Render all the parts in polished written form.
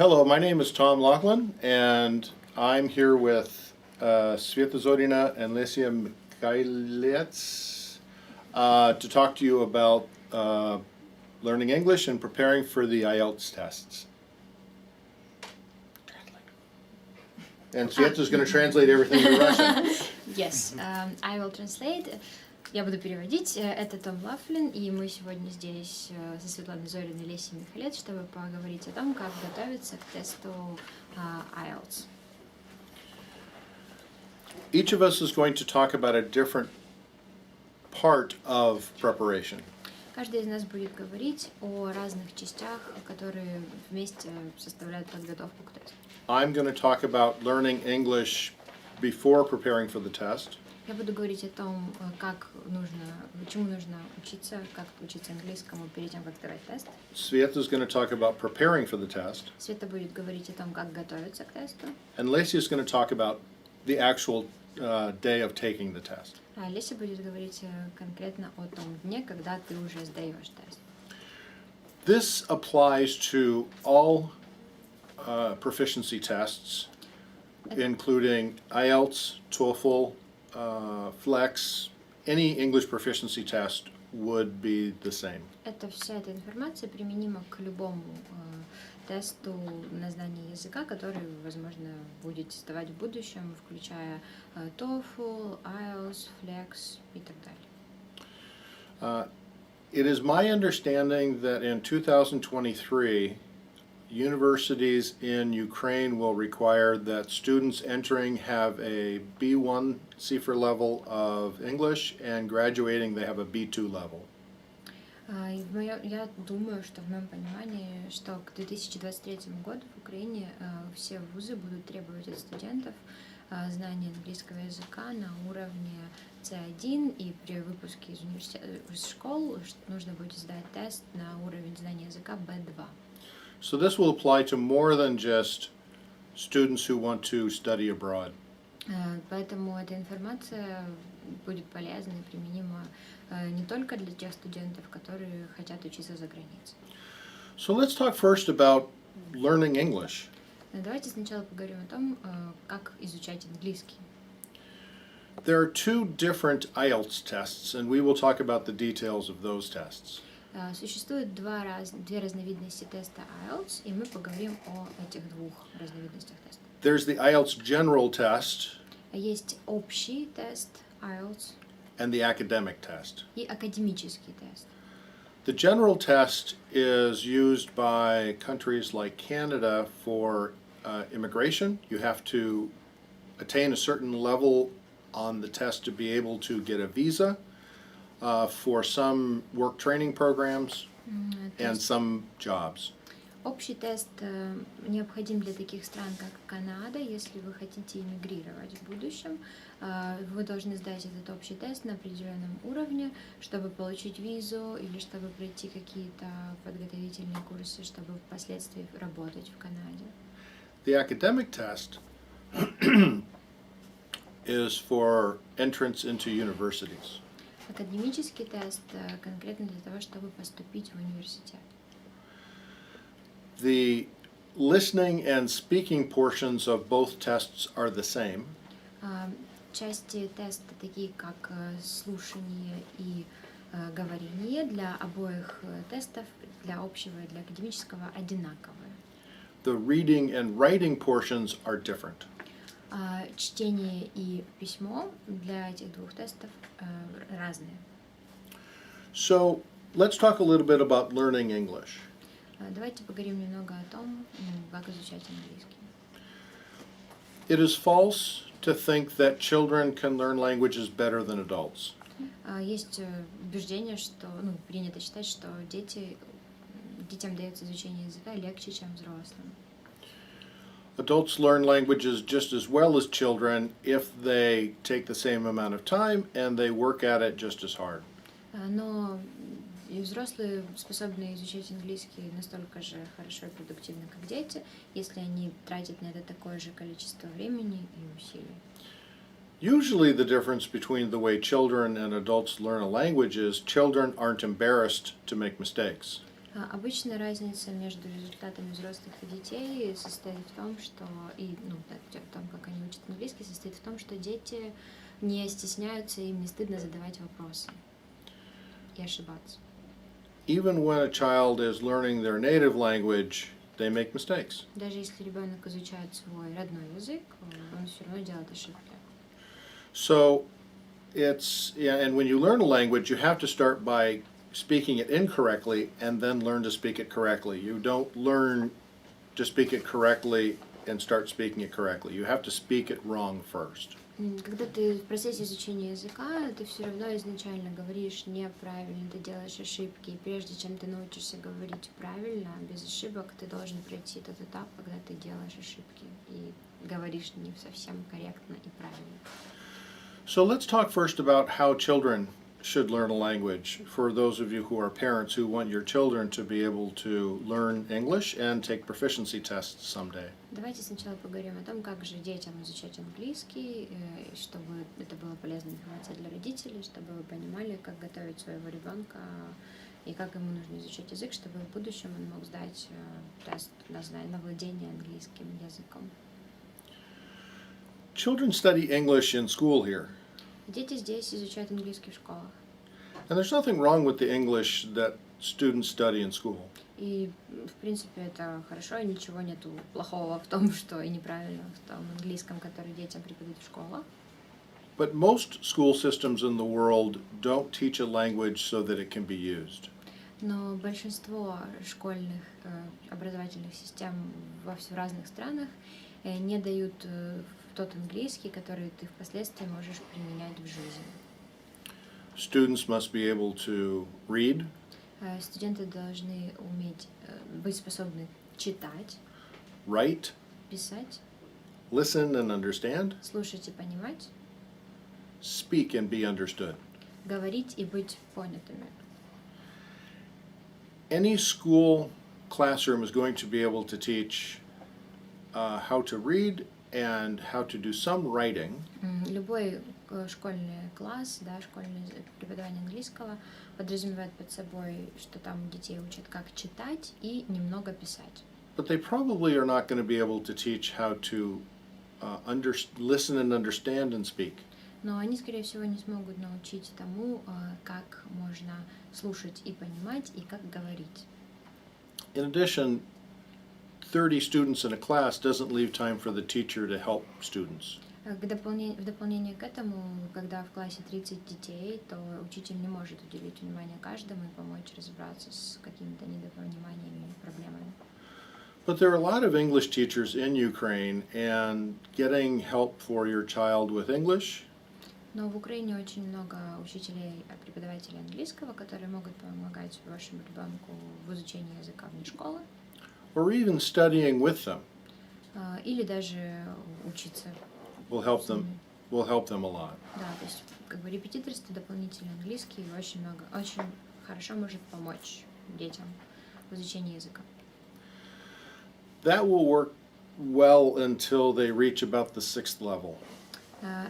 Hello, my name is Tom Laughlin, and I'm here with Sveta Zorina and Lesia Mikhailets to talk to you about learning English and preparing for the IELTS tests. And Sveta is going to translate everything to Russian. Yes, I will translate. Я буду переводить. Это Том Лафлин, и мы сегодня здесь со Светланой Зориной и Лесей Михалец, чтобы поговорить о том, как готовиться к тесту IELTS. Each of us is going to talk about a different part of preparation. Каждый из нас будет говорить о разных частях, которые вместе составляют подготовку к тесту. I'm going to talk about learning English before preparing for the test. Я буду говорить о том, чему нужно учиться, как учиться английскому перед тем, как сдавать тест. Sveta is going to talk about preparing for the test. Света будет говорить о том, как готовиться к тесту. And Lesia is going to talk about the actual day of taking the test. А Леся будет говорить конкретно о том дне, когда ты уже сдаешь тест. This applies to all proficiency tests, including IELTS, TOEFL, Flex. Any English proficiency test would be the same. Вся эта информация применима к любому тесту на знание языка, который, возможно, будете сдавать в будущем, включая TOEFL, IELTS, Flex и так далее. It is my understanding that in 2023, universities in Ukraine will require that students entering have a B1 CFR level of English, and graduating they have a B2 level. Я думаю, что в моем понимании, что к 2023 году в Украине все вузы будут требовать от студентов знания английского языка на уровне C1, и при выпуске из школ нужно будет сдать тест на уровень знания языка B2. So this will apply to more than just students who want to study abroad. Поэтому эта информация будет полезна и применима не только для тех студентов, которые хотят учиться за границей. So let's talk first about learning English. Давайте сначала поговорим о том, как изучать английский. There are two different IELTS tests, and we will talk about the details of those tests. Существует две разновидности теста IELTS, и мы поговорим о этих двух разновидностях теста. There's the IELTS general test. Есть общий тест IELTS And the academic test. И академический тест. The general test is used by countries like Canada for immigration. You have to attain a certain level on the test to be able to get a visa for some work training programs and some jobs. Общий тест необходим для таких стран, как Канада. Если вы хотите эмигрировать в будущем, вы должны сдать этот общий тест на определенном уровне, чтобы получить визу или чтобы пройти какие-то подготовительные курсы, чтобы впоследствии работать в Канаде. The academic test is for entrance into universities. Академический тест конкретно для того, чтобы поступить в университет. The listening and speaking portions of both tests are the same. Части теста, такие как слушание и говорение, для обоих тестов, для общего и для академического, одинаковые. The reading and writing portions are different. Чтение и письмо для этих двух тестов разные. So let's talk a little bit about learning English. Давайте поговорим немного о том, как изучать английский. It is false to think that children can learn languages better than adults. Есть убеждение, что принято считать, что детям дается изучение языка легче, чем взрослым. Adults learn languages just as well as children if they take the same amount of time and they work at it just as hard. Но и взрослые способны изучать английский настолько же хорошо и продуктивно, как дети, если они тратят на это такое же количество времени и усилий. Usually the difference between the way children and adults learn a language is children aren't embarrassed to make mistakes. Обычно разница между результатами взрослых и детей состоит в том, что в том, как они учат английский, состоит в том, что дети не стесняются, им не стыдно задавать вопросы и ошибаться. Even when a child is learning their native language, they make mistakes. Даже если ребенок изучает свой родной язык, он все равно делает ошибки. So and when you learn a language, you have to start by speaking it incorrectly and then learn to speak it correctly. You don't learn to speak it correctly and start speaking it correctly. You have to speak it wrong first. Когда ты в процессе изучения языка, ты все равно изначально говоришь неправильно, ты делаешь ошибки. И прежде чем ты научишься говорить правильно, без ошибок, ты должен пройти этот этап, когда ты делаешь ошибки и говоришь не совсем корректно и правильно. So let's talk first about how children should learn a language. For those of you who are parents who want your children to be able to learn English and take proficiency tests someday. Давайте сначала поговорим о том, как же детям изучать английский, чтобы это была полезная информация для родителей, чтобы вы понимали, как готовить своего ребенка и как ему нужно изучать язык, чтобы в будущем он мог сдать тест на владение английским языком. Children study English in school here. Дети здесь изучают английский в школах. And there's nothing wrong with the English that students study in school. И, в принципе, это хорошо, и ничего нету плохого в том, что и неправильно в том английском, который детям преподают в школах. But most school systems in the world don't teach a language so that it can be used. Но большинство школьных образовательных систем в разных странах не дают тот английский, который ты впоследствии можешь применять в жизни. Students must be able to read, Студенты должны уметь быть способны читать, write, писать, listen and understand, слушать и понимать, speak and be understood. говорить и быть понятыми. Any school classroom is going to be able to teach how to read and how to do some writing. Любой школьный класс, школьное преподавание английского подразумевает под собой, что там детей учат как читать и немного писать. But they probably are not going to be able to teach how to listen and understand and speak. Но они, скорее всего, не смогут научить тому, как можно слушать и понимать, и как говорить. In addition, 30 students in a class doesn't leave time for the teacher to help students. В дополнение к этому, когда в классе 30 детей, то учитель не может уделить внимание каждому и помочь разобраться с какими-то недопониманиями и проблемами. But there are a lot of English teachers in Ukraine, and getting help for your child with English Но в Украине очень много учителей, преподавателей английского, которые могут помогать вашему ребенку в изучении языка вне школы or even studying with them или даже учиться. will help them a lot. Да, то есть репетиторство, дополнительный английский очень хорошо может помочь детям в изучении языка. That will work well until they reach about the 6th level.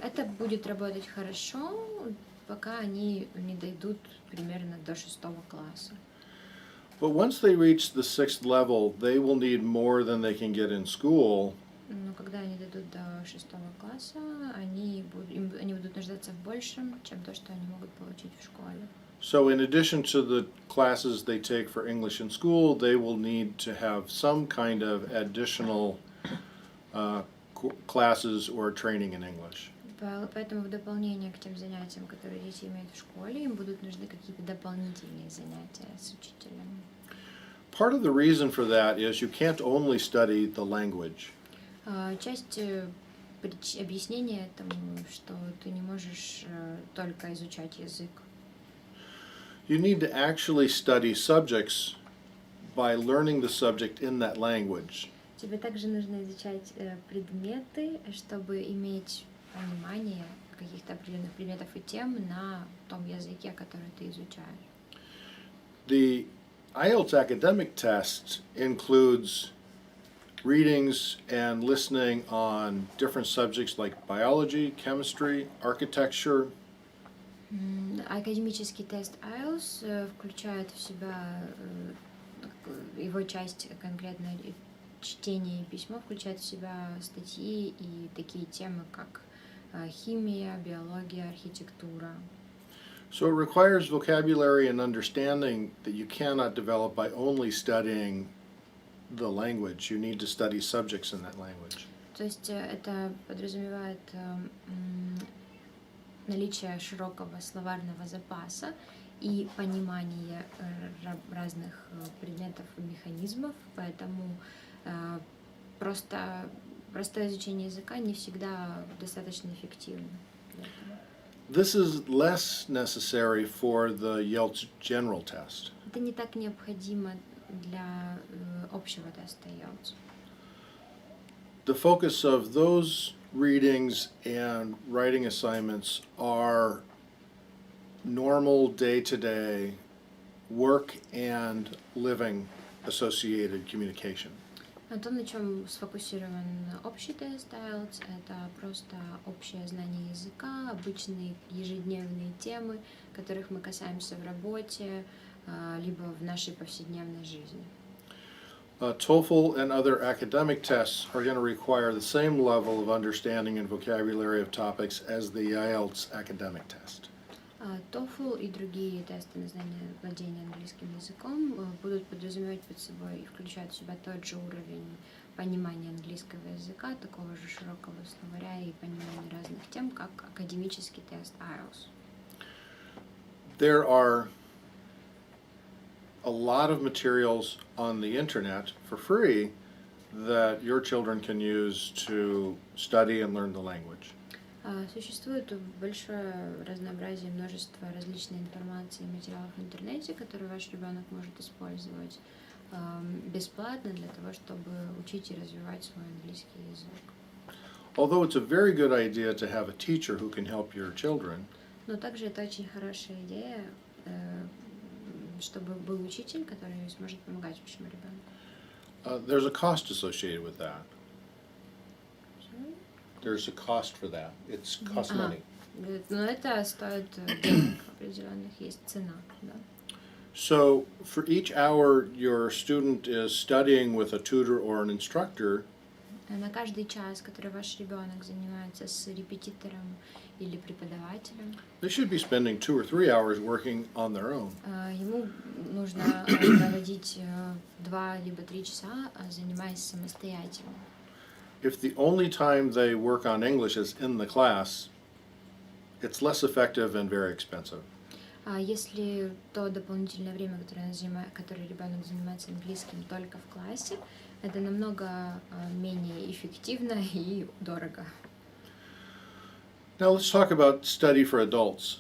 Это будет работать хорошо, пока они не дойдут примерно до 6 класса. But once they reach the 6th level, they will need more than they can get in school. Но когда они дойдут до 6 класса, они будут нуждаться в большем, чем то, что они могут получить в школе. So in addition to the classes they take for English in school, they will need to have some kind of additional classes or training in English. Поэтому в дополнение к тем занятиям, которые дети имеют в школе, им будут нужны какие-то дополнительные занятия с учителем. Part of the reason for that is you can't only study the language. Часть объяснения этому, что ты не можешь только изучать язык. You need to actually study subjects by learning the subject in that language. Тебе также нужно изучать предметы, чтобы иметь понимание каких-то определенных предметов и тем на том языке, который ты изучаешь. The IELTS academic test includes readings and listening on different subjects like biology, chemistry, architecture. Академический тест IELTS включает в себя его часть конкретно чтение и письмо включает в себя статьи и такие темы, как химия, биология, архитектура. So it requires vocabulary and understanding that you cannot develop by only studying the language. You need to study subjects in that language. То есть это подразумевает наличие широкого словарного запаса и понимание разных предметов и механизмов, поэтому простое изучение языка не всегда достаточно эффективно для этого. This is less necessary for the IELTS general test. Это не так необходимо для общего теста IELTS. The focus of those readings and writing assignments are normal day-to-day work and living associated communication. А то, на чем сфокусирован общий тест IELTS, это просто общее знание языка, обычные ежедневные темы, которых мы касаемся в работе, либо в нашей повседневной жизни. TOEFL and other academic tests are going to require the same level of understanding and vocabulary of topics as the IELTS academic test. TOEFL и другие тесты на знание владения английским языком будут подразумевать под собой и включать в себя тот же уровень понимания английского языка, такого же широкого словаря и понимания разных тем, как академический тест IELTS. There are a lot of materials on the internet for free that your children can use to study and learn the language. Существует большое разнообразие, множество различной информации и материалов в интернете, которые ваш ребенок может использовать бесплатно для того, чтобы учить и развивать свой английский язык. Although it's a very good idea to have a teacher who can help your children, Но также это очень хорошая идея, чтобы был учитель, который сможет помогать вашему ребенку. there's a cost associated with that. There's a cost for that. It's cost money. Но это стоит денег определенных, есть цена, да. So for each hour your student is studying with a tutor or an instructor, На каждый час, который ваш ребенок занимается с репетитором или преподавателем, they should be spending 2 or 3 hours working on their own. ему нужно проводить 2 либо 3 часа, занимаясь самостоятельно. If the only time they work on English is in the class, it's less effective and very expensive. Если то дополнительное время, которое ребенок занимается английским только в классе, это намного менее эффективно и дорого. Now let's talk about study for adults.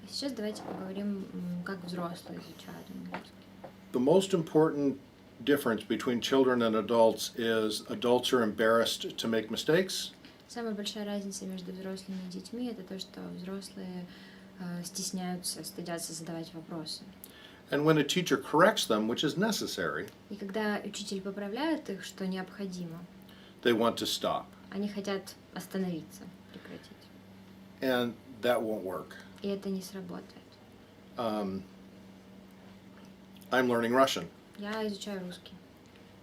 Сейчас давайте поговорим, как взрослые изучают английский. The most important difference between children and adults is adults are embarrassed to make mistakes. Самая большая разница между взрослыми и детьми — это то, что взрослые стесняются, стыдятся задавать вопросы. And when a teacher corrects them, which is necessary, И когда учитель поправляет их, что необходимо, they want to stop. они хотят остановиться, прекратить. And that won't work. И это не сработает. I'm learning Russian. Я изучаю русский.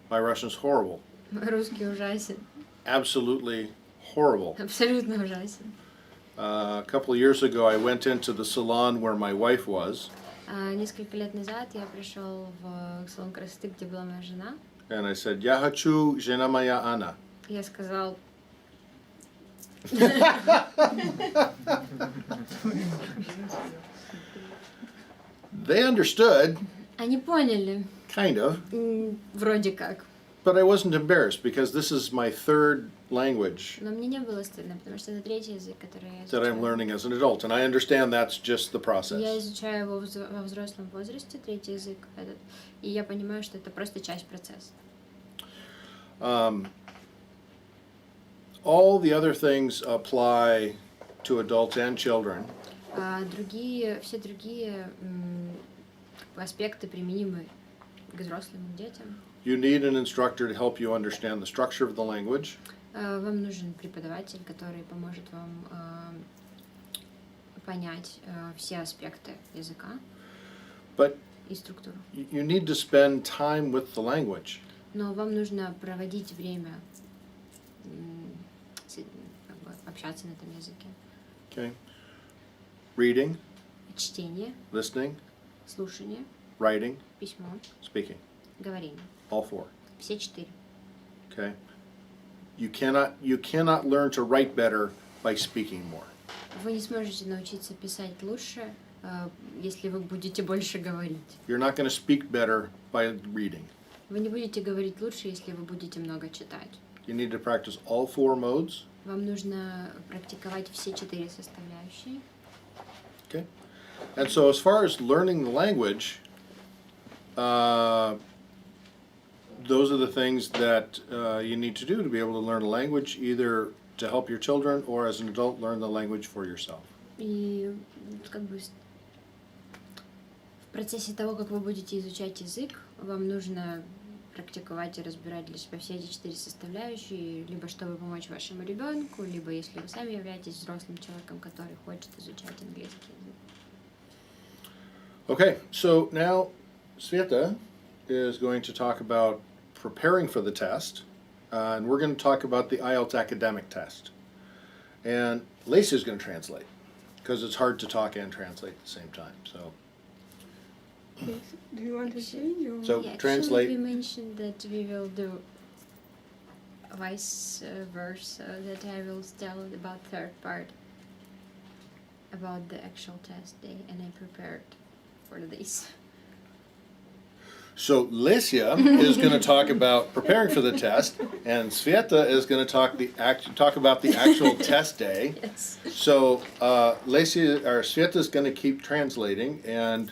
My Russian's horrible. Мой русский ужасен. Absolutely horrible. Абсолютно ужасен. A couple of years ago, I went into the salon where my wife was, Несколько лет назад я пришел в салон красоты, где была моя жена. and I said, "Я хочу, жена моя Анна." Я сказал, They understood, они поняли, kind of, вроде как. but I wasn't embarrassed because this is my third language Но мне не было стыдно, потому что это третий язык, который я that I'm изучаю. learning as an adult, and I understand that's just the Я process. изучаю его во взрослом возрасте, третий язык этот, и я понимаю, что это просто часть процесса. All the other things apply to adults and children. Все другие аспекты применимы к взрослым и детям. You need an instructor to help you understand the structure of the language. Вам нужен преподаватель, который поможет вам понять все аспекты языка. But и структуру. You need to spend time with the language. Но вам нужно проводить время, как бы общаться на этом языке. Okay. Reading, Чтение, listening, слушание, writing, письмо, speaking. говорение. All four. Все 4. Okay. You cannot learn to write better by speaking more. Вы не сможете научиться писать лучше, если вы будете больше говорить. You're not going to speak better by reading. Вы не будете говорить лучше, если вы будете много читать. You need to practice all four modes. Вам нужно практиковать все 4 составляющие. Okay. And so as far as learning the language, those are the things that you need to do to be able to learn a language, either to help your children or as an adult learn the language for yourself. И как бы в процессе того, как вы будете изучать язык, вам нужно практиковать и разбирать для себя все эти 4 составляющие, либо чтобы помочь вашему ребенку, либо если вы сами являетесь взрослым человеком, который хочет изучать английский язык. Okay, so now Sveta is going to talk about preparing for the test, and we're going to talk about the IELTS academic test. And Lacey is going to translate, because it's hard to talk and translate at the same time. So, Do you want to change or? So Yeah, translate. Actually, we mentioned that we will do vice versa, that I will tell about third part, about the actual test day, and I prepared for this. So Lesia is going to talk about preparing for the test, and Sveta is going to talk about the actual test day. Yes. So Sveta is going to keep translating, and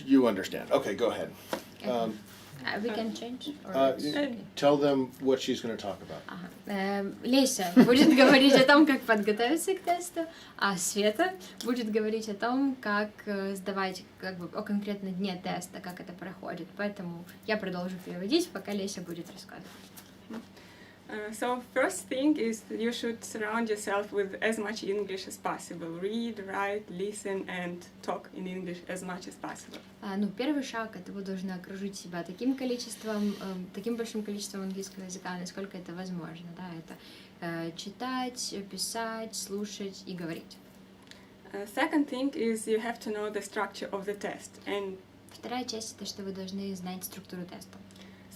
you understand. Okay, go ahead. We can change? Or Tell them what she's going to talk about. Леся будет говорить о том, как подготовиться к тесту, а Света будет говорить о том, как сдавать, как бы о конкретном дне теста, как это проходит. Поэтому я продолжу переводить, пока Леся будет рассказывать. So first thing is you should surround yourself with as much English as possible. Read, write, listen and talk in English as much as possible. Ну, первый шаг — это вы должны окружить себя таким количеством, таким большим количеством английского языка, насколько это возможно. Да? Это читать, писать, слушать и говорить. Second thing is you have to know the structure of the test. And Вторая часть — это что вы должны знать структуру теста.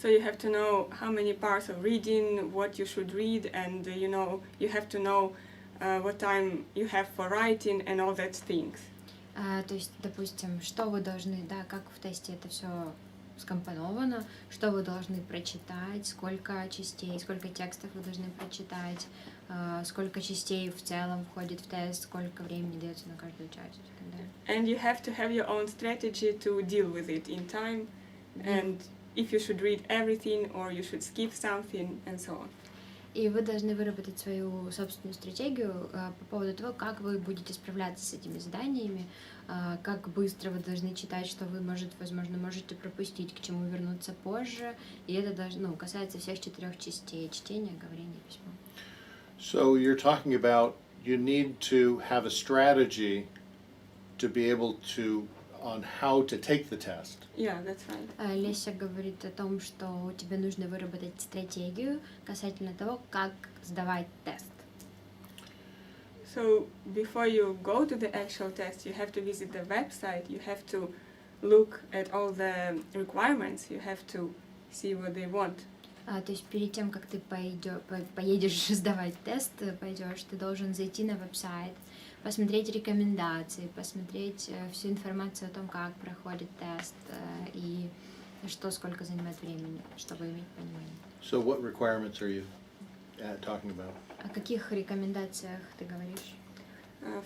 so you have to know how many parts of reading, what you should read, and you have to know what time you have for writing and all that things. То есть, допустим, что вы должны, да, как в тесте это все скомпоновано, что вы должны прочитать, сколько частей, сколько текстов вы должны прочитать, сколько частей в целом входит в тест, сколько времени дается на каждую часть и так далее. And you have to have your own strategy to deal with it in time, and if you should read everything or you should skip something and so on. И вы должны выработать свою собственную стратегию по поводу того, как вы будете справляться с этими заданиями, как быстро вы должны читать, что вы, возможно, можете пропустить, к чему вернуться позже. И это касается всех 4 частей: чтения, говорения, письма. So you're talking about you need to have a strategy to be able to on how to take the test. Yeah, that's right. Леся говорит о том, что тебе нужно выработать стратегию касательно того, как сдавать тест. So before you go to the actual test, you have to visit the website, you have to look at all the requirements, you have to see what they want. То есть перед тем, как ты поедешь сдавать тест, ты должен зайти на веб-сайт, посмотреть рекомендации, посмотреть всю информацию о том, как проходит тест и сколько занимает времени, чтобы иметь понимание. So what requirements are you talking about? О каких рекомендациях ты говоришь?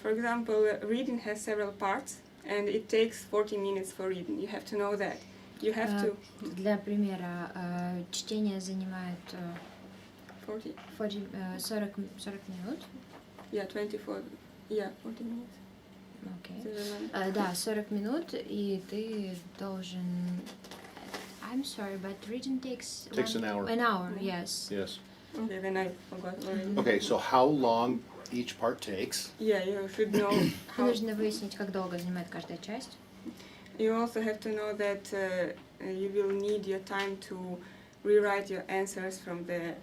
For example, reading has several parts, and it takes 40 minutes for reading. You have to know that. You have to... Для примера, чтение занимает 40 минут. Yeah, 24... Yeah, 40 minutes. Okay. Да, 40 минут, и ты должен... I'm sorry, but reading takes Takes an hour. An hour, yes. Yes. Okay, then I forgot already. Okay, so how long each part takes? Yeah, you should know how... Нужно выяснить, как долго занимает каждая часть. You also have to know that you will need your time to rewrite your answers from the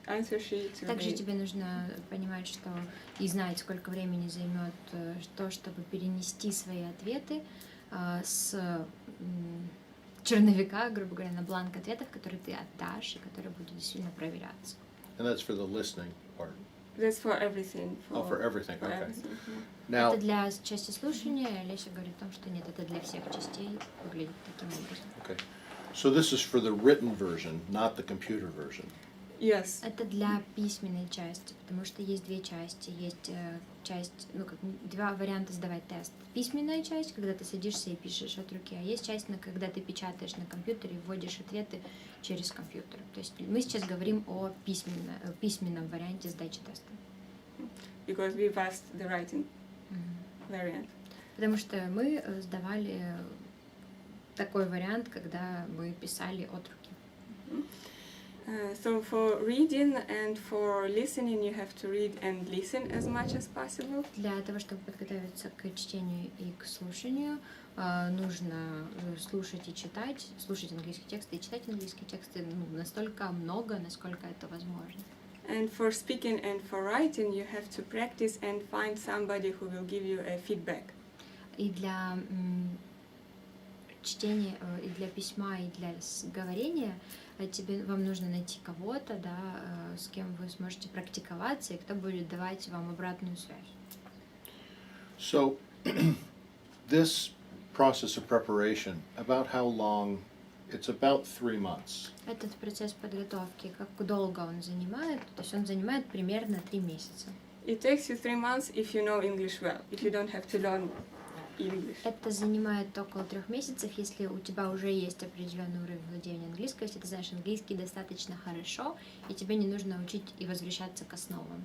answer sheet to Также the тебе нужно понимать, что и знать, сколько времени займет то, чтобы перенести свои ответы с черновика, грубо говоря, на бланк ответов, который ты отдашь и который будет действительно проверяться. And that's for the listening part. That's for everything. Oh, for everything, for okay. everything, yeah. Now, Это для части слушания, Леся говорит о том, что нет, это для всех частей выглядит таким образом. okay. So this is for the written version, not the computer version. Yes. Это для письменной части, потому что есть две части. Есть часть, два варианта сдавать тест. Письменная часть, когда ты садишься и пишешь от руки, а есть часть, когда ты печатаешь на компьютере и вводишь ответы через компьютер. То есть мы сейчас говорим о письменном варианте сдачи теста. Because we've asked the writing variant. Потому что мы сдавали такой вариант, когда мы писали от руки. So for reading and for listening, you have to read and listen as much as possible. Для того, чтобы подготовиться к чтению и к слушанию, нужно слушать и читать, слушать английские тексты и читать английские тексты настолько много, насколько это возможно. And for speaking and for writing, you have to practice and find somebody who will give you a feedback. И для чтения, и для письма, и для говорения вам нужно найти кого-то, да, с кем вы сможете практиковаться, и кто будет давать вам обратную связь. So this process of preparation, about how long? It's about 3 months. Этот процесс подготовки, как долго он занимает? То есть он занимает примерно 3 месяца. It takes you 3 months if you know English well, if you don't have to learn English. Это занимает около 3 месяцев, если у тебя уже есть определенный уровень владения английским, если ты знаешь английский достаточно хорошо, и тебе не нужно учить и возвращаться к основам.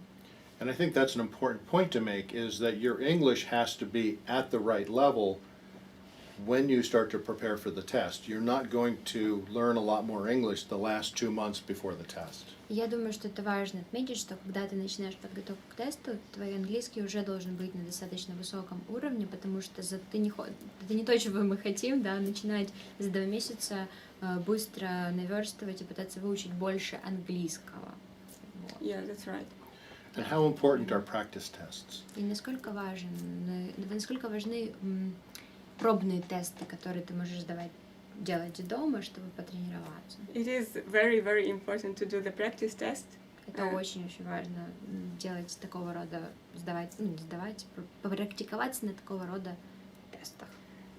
And I think that's an important point to make, is that your English has to be at the right level when you start to prepare for the test. You're not going to learn a lot more English the last 2 months before the test. Я думаю, что это важно отметить, что когда ты начинаешь подготовку к тесту, твой английский уже должен быть на достаточно высоком уровне, потому что это не то, чего мы хотим, да, начинать за 2 месяца быстро наверстывать и пытаться выучить больше английского. Вот. Yeah, that's right. And how important are practice tests? И насколько важны пробные тесты, которые ты можешь делать дома, чтобы потренироваться. It is very, very important to do the practice test. Это очень-очень важно делать такого рода, попрактиковаться на такого рода тестах.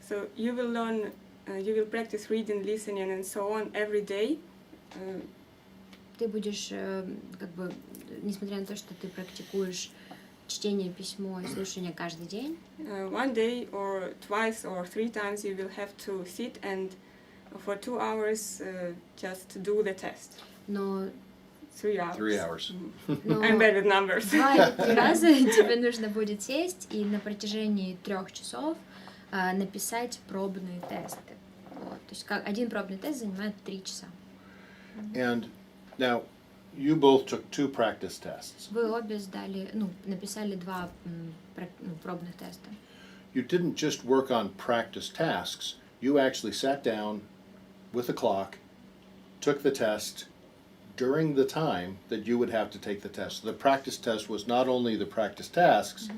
So you will learn, you will practice reading, listening, and so on every day. Ты будешь, несмотря на то, что ты практикуешь чтение, письмо и слушание каждый день, One day or twice or 3 times you will have to sit and for 2 hours just do the test. но 3 hours. 3 hours. I'm bad with numbers. 2 или 3 раза тебе нужно будет сесть и на протяжении 3 часов написать пробные тесты. Вот. То есть один пробный тест занимает 3 часа. And now, you both took 2 practice tests. Вы обе написали 2 пробных теста. You didn't just work on practice tasks, you actually sat down with a clock, took the test during the time that you would have to take the test. The practice test was not only the practice tasks,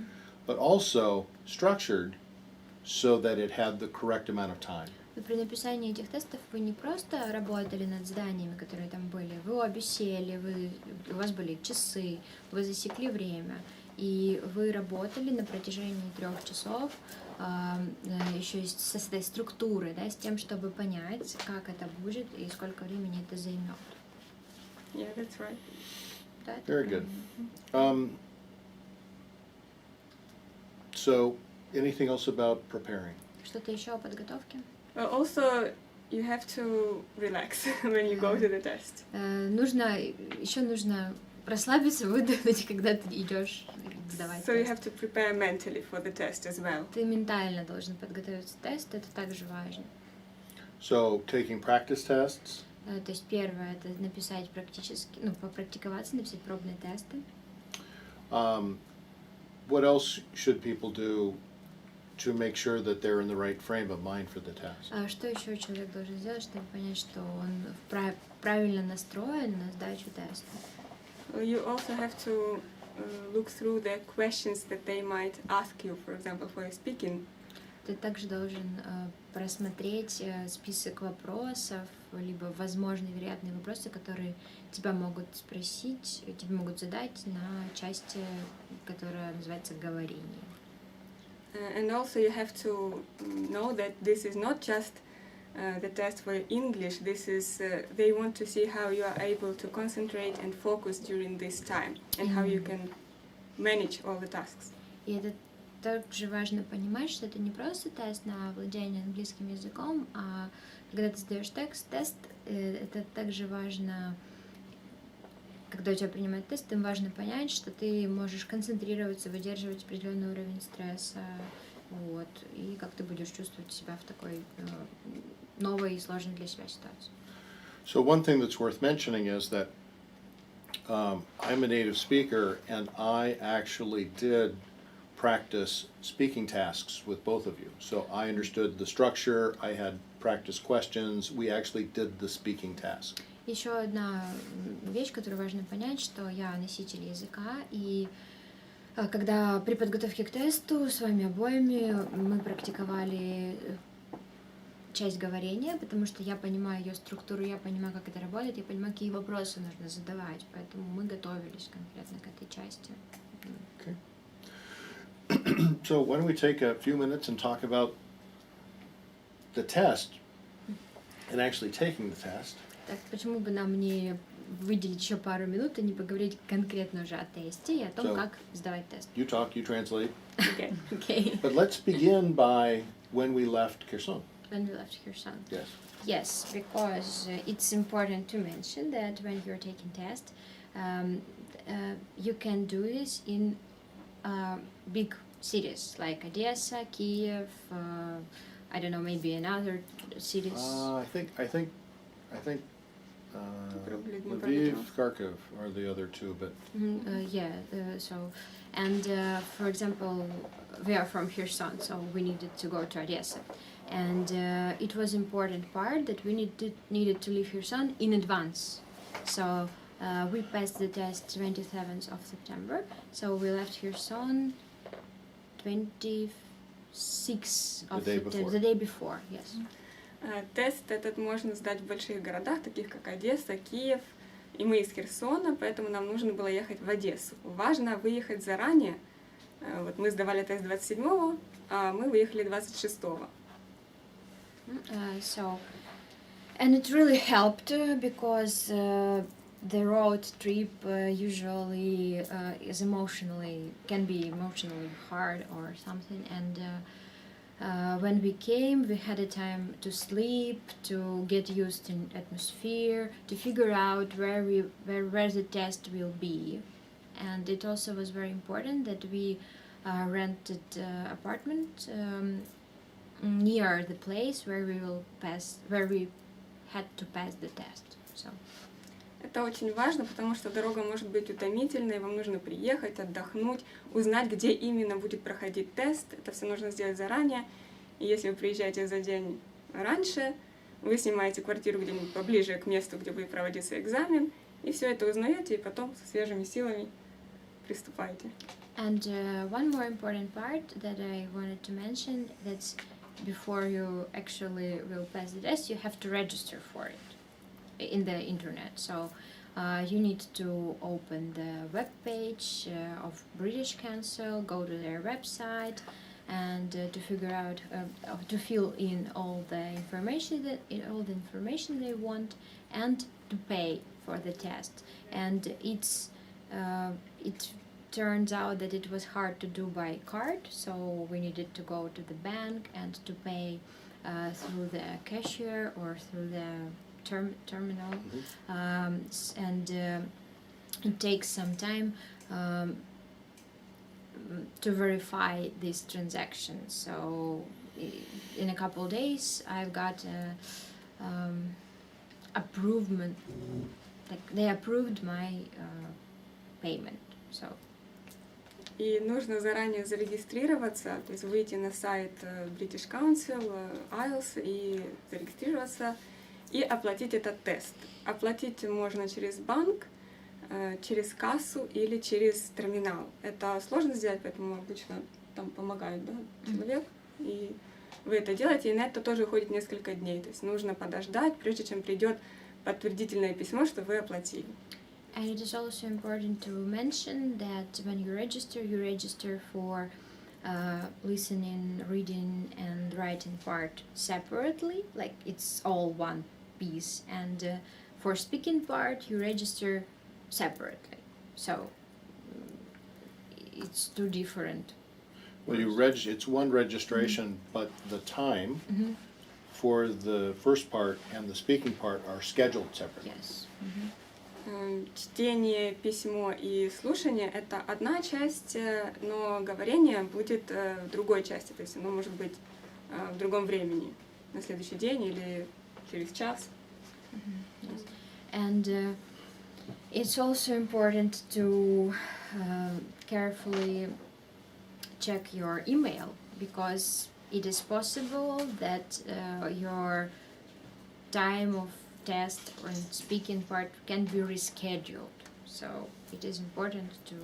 but also structured so that it had the correct amount of time. И при написании этих тестов вы не просто работали над заданиями, которые там были, вы обе сели, у вас были часы, вы засекли время, и вы работали на протяжении 3 часов, еще и с этой структурой, да, с тем, чтобы понять, как это будет и сколько времени это займет. Yeah, that's right. Да, это Very good. правильно. So, anything else about preparing? Что-то еще о подготовке? Also, you have to relax when you go to the test. Нужно расслабиться, выдохнуть, когда ты идешь сдавать So you тест. have to prepare mentally for the test as well. Ты ментально должен подготовиться к тесту, это также важно. So, taking practice tests, То есть первое это написать практически, попрактиковаться, написать пробные тесты. what else should people do to make sure that they're in the right frame of mind for the test? Что еще человек должен сделать, чтобы понять, что он правильно настроен на сдачу теста? You also have to look through the questions that they might ask you, for example, for speaking. Ты также должен просмотреть список вопросов, либо возможные вероятные вопросы, которые тебя могут спросить, тебе могут задать на части, которая называется говорение. And also you have to know that this is not just the test for English. This is they want to see how you are able to concentrate and focus during this time, and how you can manage all the tasks. И это также важно понимать, что это не просто тест на владение английским языком, а когда ты сдаешь тест, это также важно, когда у тебя принимают тест, им важно понять, что ты можешь концентрироваться, выдерживать определенный уровень стресса, вот, и как ты будешь чувствовать себя в такой новой и сложной для себя ситуации. So one thing that's worth mentioning is that I'm a native speaker, and I actually did practice speaking tasks with both of you. So I understood the structure, I had practice questions, we actually did the speaking task. Еще одна вещь, которую важно понять, что я носитель языка, и когда при подготовке к тесту с вами обоими мы практиковали часть говорения, потому что я понимаю ее структуру, я понимаю, как это работает, я понимаю, какие вопросы нужно задавать, поэтому мы готовились конкретно к этой части. Okay. So why don't we take a few minutes and talk about the test and actually taking the test. Так почему бы нам не выделить еще пару минут и не поговорить конкретно уже о тесте и о том, So, как сдавать тест? You talk, you translate. Okay. Okay. But let's begin by when we left Kherson. When we left Kherson. Yes. Yes, because it's important to mention that when you're taking test, you can do this in big cities like Odessa, Kiev, I don't know, maybe in other cities. I think Probably Lviv, Kharkiv are the other two, but So, and for example, we are from Kherson, so we needed to go to Odessa. And it was important part that we needed to leave Kherson in advance. So we passed the test 27th of September. So we left Kherson 26th of The day before. The day before, yes. Тест этот можно сдать в больших городах, таких как Одесса, Киев. И мы из Херсона, поэтому нам нужно было ехать в Одессу. Важно выехать заранее. Вот мы сдавали тест 27-го, а мы выехали 26-го. And it really helped because the road trip usually can be emotionally hard or something, and when we came we had a time to sleep, to get used to atmosphere, to figure out where the test will be. And it also was very important that we rented apartment near the place where we had to pass the test. So Это очень важно, потому что дорога может быть утомительной, вам нужно приехать, отдохнуть, узнать, где именно будет проходить тест. Это все нужно сделать заранее. И если вы приезжаете за день раньше, вы снимаете квартиру где-нибудь поближе к месту, где будет проводиться экзамен, и все это узнаете, и потом со свежими силами приступаете. And one more important part that I wanted to mention, that's before you actually will pass the test, you have to register for it in the internet. So you need to open the web page of British Council, go to their website, and to figure out to fill in all the information they want, and to pay for the test. And it turns out that it was hard to do by card, so we needed to go to the bank and to pay through the cashier or through the terminal. And it takes some time to verify these transactions. So in a couple of days I've got approvement, like they approved my payment. So И нужно заранее зарегистрироваться, то есть выйти на сайт British Council, IELTS и зарегистрироваться и оплатить этот тест. Оплатить можно через банк, через кассу или через терминал. Это сложно сделать, поэтому обычно там помогает, да, человек. И вы это делаете, и на это тоже уходит несколько дней. То есть нужно подождать, прежде чем придет подтвердительное письмо, что вы оплатили. And it is also important to mention that when you register for listening, reading, and writing part separately, like it's all one piece. And for speaking part, you register separately. So it's two different. Well, it's one registration, but the time Mhm. for the first part and the speaking part are scheduled separately. Yes. Чтение, письмо и слушание — это одна часть, но говорение будет в другой части, то есть оно может быть в другом времени, на следующий день или через час. Yes. And it's also important to carefully check your email, because it is possible that your time of test or speaking part can be rescheduled. So it is important to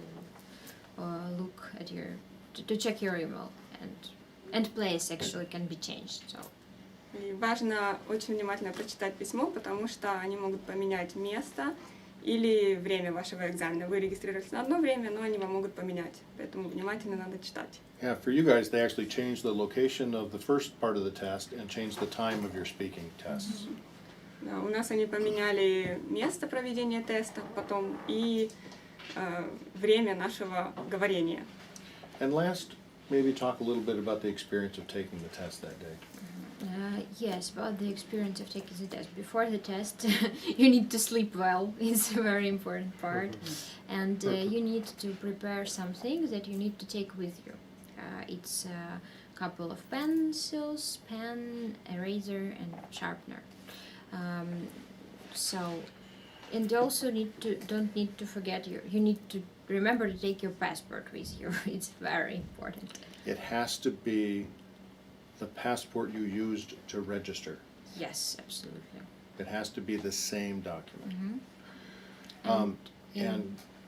look at to check your email, and place actually can be changed. So. И важно очень внимательно прочитать письмо, потому что они могут поменять место или время вашего экзамена. Вы регистрируетесь на одно время, но они вам могут поменять, поэтому внимательно надо читать. Yeah, for you guys, they actually changed the location of the first part of the test and changed the time of your speaking tests. Да, у нас они поменяли место проведения теста потом и время нашего говорения. And last, maybe talk a little bit about the experience of taking the test that day. Yes, about the experience of taking the test. Before the test, you need to sleep well. It's a very important part. And you need to prepare some things that you need to take with you. It's a couple of pencils, pen, eraser, and sharpener. And also don't need to forget you need to remember to take your passport with you. It's very important. It has to be the passport you used to register. Yes, absolutely. It has to be the same document. Mm-hmm.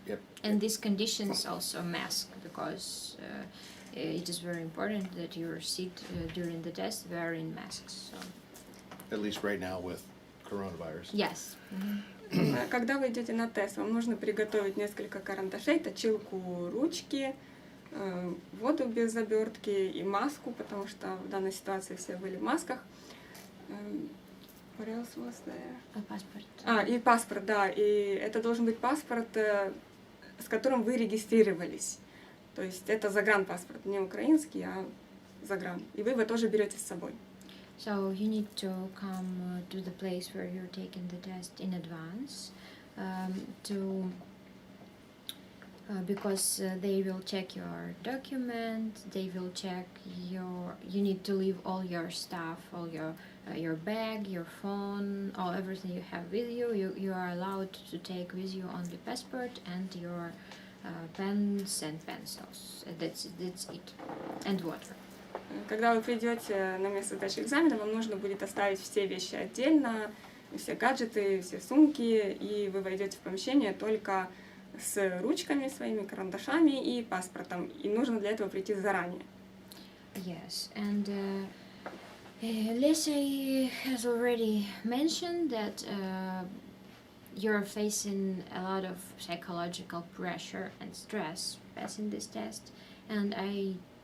Yep. And these conditions also mask, because it is very important that you sit during the test wearing masks. So. At least right now with coronavirus. Yes. Mm-hmm. Когда вы идете на тест, вам нужно приготовить несколько карандашей, точилку, ручки, воду без обертки и маску, потому что в данной ситуации все были в масках. What else was there? Паспорт. И паспорт, да. И это должен быть паспорт, с которым вы регистрировались. То есть это загранпаспорт, не украинский, а загран. И вы его тоже берете с собой. So you need to come to the place where you're taking the test in advance, because they will check your document. They will check you need to leave all your stuff, all your bag, your phone, everything you have with you. You are allowed to take with you only passport and your pens and pencils. That's it, and water. Когда вы придете на место сдачи экзамена, вам нужно будет оставить все вещи отдельно, все гаджеты, все сумки, и вы войдете в помещение только с ручками своими, карандашами и паспортом. И нужно для этого прийти заранее. Yes, and Lisa has already mentioned that you're facing a lot of psychological pressure and stress passing this test, and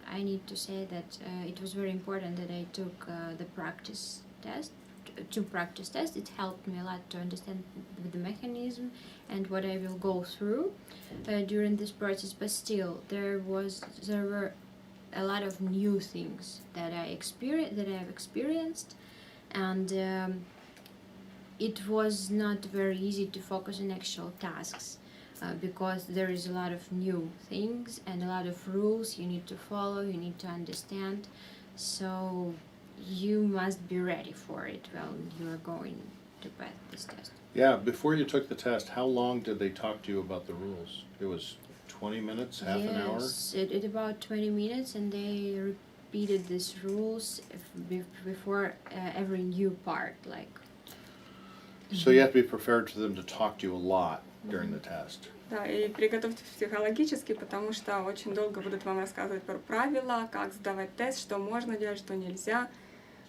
I need to say that it was very important that I took the practice test. It helped me a lot to understand the mechanism and what I will go through during this process. But still, there were a lot of new things that I have experienced, and it was not very easy to focus on actual tasks. Because there is a lot of new things and a lot of rules you need to follow, you need to understand. So you must be ready for it when you are going to pass this test. Yeah, before you took the test, how long did they talk to you about the rules? It was 20 minutes, half an hour? Yes, it about 20 minutes, and they repeated these rules before every new part, like. So you have to be prepared for them to talk to you a lot during the test. Да, и приготовьтесь психологически, потому что очень долго будут вам рассказывать про правила, как сдавать тест, что можно делать, что нельзя.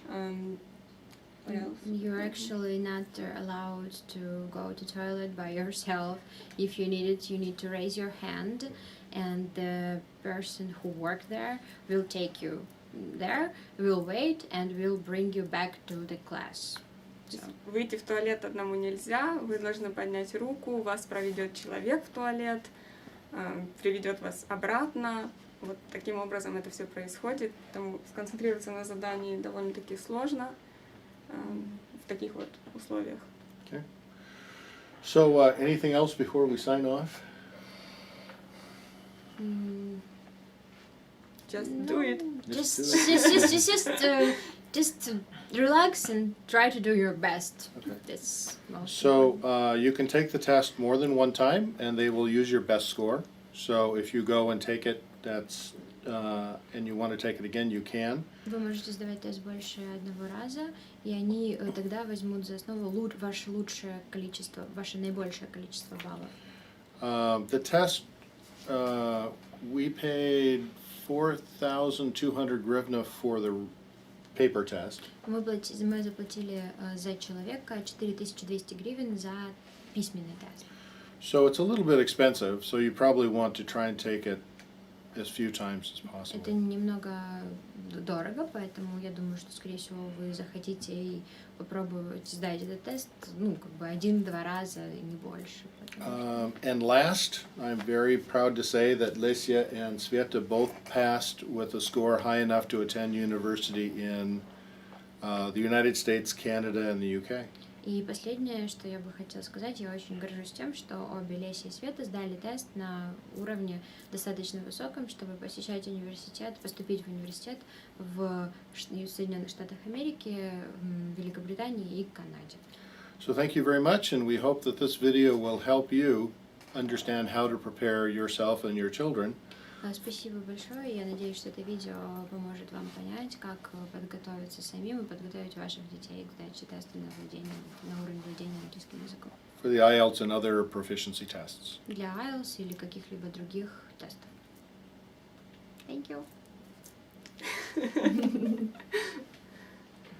What else? You're actually not allowed to go to toilet by yourself. If you need it, you need to raise your hand, and the person who worked there will take you there, will wait, and will bring you back to the class. So. Выйти в туалет одному нельзя, вы должны поднять руку, вас проведет человек в туалет, приведет вас обратно. Вот таким образом это все происходит. Поэтому сконцентрироваться на задании довольно-таки сложно в таких вот условиях. Okay. So anything else before we sign off? Just do it. Just relax and try to do your best. Okay. That's most. So you can take the test more than one time, and they will use your best score. So if you go and take it, and you want to take it again, you can. Вы можете сдавать тест больше одного раза, и они тогда возьмут за основу ваше лучшее количество, ваше наибольшее количество баллов. The test, we paid 4,200 hryvnia for the paper test. Мы заплатили за человека 4200 гривен за письменный тест. So it's a little bit expensive, so you probably want to try and take it as few times as possible. Это немного дорого, поэтому я думаю, что, скорее всего, вы захотите и попробовать сдать этот тест, как бы 1-2 раза и не больше. And last, I'm very proud to say that Lesya and Sveta both passed with a score high enough to attend university in the United States, Canada, and the UK. И последнее, что я бы хотела сказать, я очень горжусь тем, что обе Леся и Света сдали тест на уровне достаточно высоком, чтобы посещать университет, поступить в университет в Соединенных Штатах Америки, в Великобритании и Канаде. So thank you very much, and we hope that this video will help you understand how to prepare yourself and your children. Спасибо большое. Я надеюсь, что это видео поможет вам понять, как подготовиться самим и подготовить ваших детей к сдаче теста на уровень владения английским языком. For the IELTS and other proficiency tests. Для IELTS или каких-либо других тестов. Thank you.